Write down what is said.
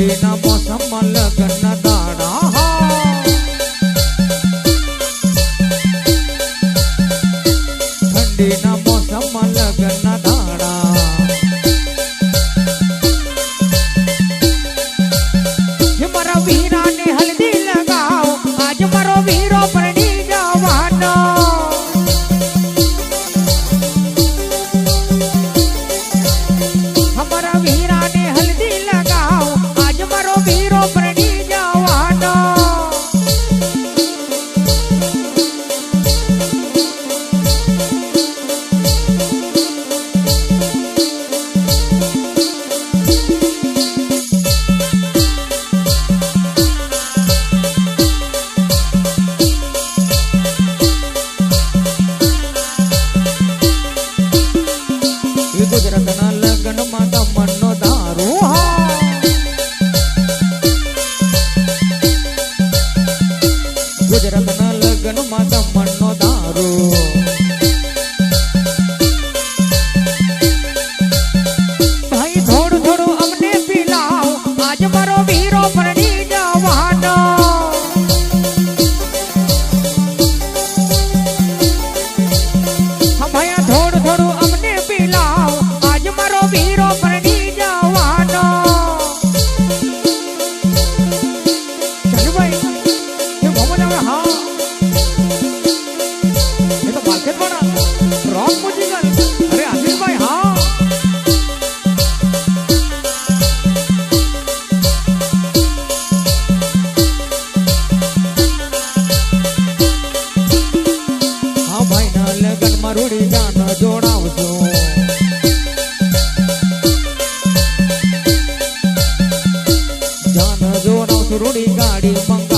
ઠંડીના મોસમમાં લગ્નના દાડા ઠંડીના મોસમમાં લગ્નના દાડા મારા વીરાને હલ્દી લગાવો આજ મારો વીરો પરણી જવાનો અમારા વીરાને હલ્દી લગાવો આજ મારો વીરો પરણી જવાનો ગુજરાતના લગ્નમાં દમણનો દારૂ ગુજરાતના લગ્નમાં દમણનો દારૂ ભાઈ થોડું થોડું અમને પીલાવ આજ મારો વીરો પરણી જવાનો ભાઈ થોડું થોડું અમને પીલાવ વીરો પરણી જવાનો ચાલુ ભાઈ એ મોમન આવે હા એ તો માર્કેટ વાળા રોક મ્યુઝિકલ અરે આશીષભાઈ હા હા ભાઈ ના લગનમાં રૂડી જાન જોડાવજો રૂડી ગાડી મંગ